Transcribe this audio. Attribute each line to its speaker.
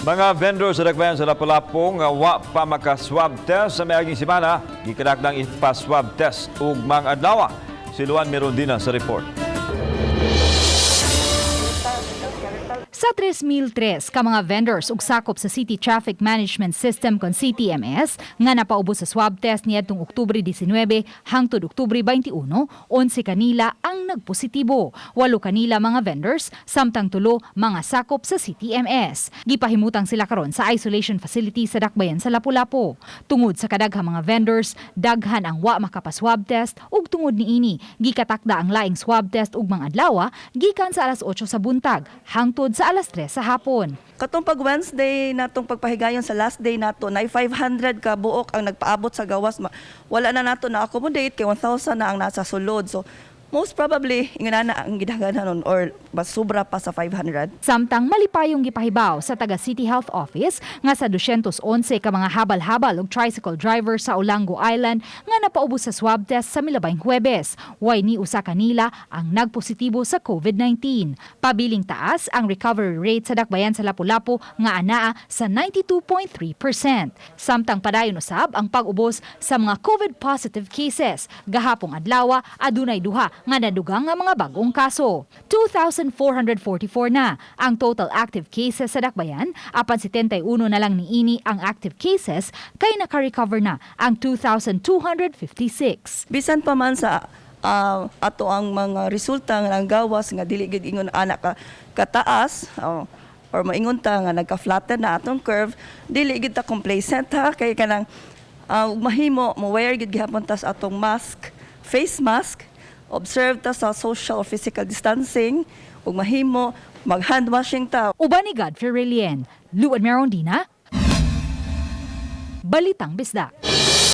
Speaker 1: Mga vendors sa dakbayan sa Lapu-Lapu nga wa pa maka-swab test sa mayaging simana, Gitakda'ng ipa-swab test ug mga adlaw. Si Luan Merondina sa report.
Speaker 2: Sa 3,003 ka mga vendors ug sakop sa City Traffic Management System kon CTMS nga napaubos sa swab test niadtong Oktubre 19 hangtod Oktubre 21, 11 kanila ang nagpositibo. 8 kanila mga vendors samtang 3 mga sakop sa CTMS. Gipahimutang sila karon sa isolation facility sa dakbayan sa Lapu-Lapu. Tungod sa kadaghang mga vendors, daghan ang wa makapaswab test ug tungod niini gikatakda ang laing swab test ug mga adlaw gikan sa alas 8 sa buntag hangtod sa alas 3 sa hapon.
Speaker 3: Katong pag Wednesday natong pagpahigayon sa last day nato na 500 ka buok ang nagpaabot sa gawas, wala na nato na accommodate kay 1,000 na ang nasa sulod. So most probably ingana na ang gidaghanon or sobra pa sa 500.
Speaker 2: Samtang malipayong gipahibaw sa taga City Health Office nga sa 211 ka mga habal-habal ug tricycle driver sa Olango Island nga napaubos sa swab test sa milabayng Huwebes. Way ni usa kanila ang nagpositibo sa COVID-19. Pabiling taas ang recovery rate sa dakbayan sa Lapu-Lapu nga anaa sa 92.3%. Samtang padayon usab ang pag-ubos sa mga COVID positive cases. Gahapong adlaw adunay duha nga nadugang nga mga bagong kaso. 2,444 na ang total active cases sa dakbayan, apan 71 na lang niini ang active cases kay naka-recover na ang 2,256.
Speaker 3: Bisan pa man sa ato ang mga resulta nga gawas nga dili gid ingon anak ka kataas or maingon ta nga nagka-flatten na atong curve, dili gid ta complacent ha kay kanang mahimo mo wear gid gihapon tas atong mask, face mask. Observe ta sa social or physical distancing ug mahimo mag-hand washing ta.
Speaker 2: Uban ni Godfrey Relien, Luan Merondina, Balitang Bisdak.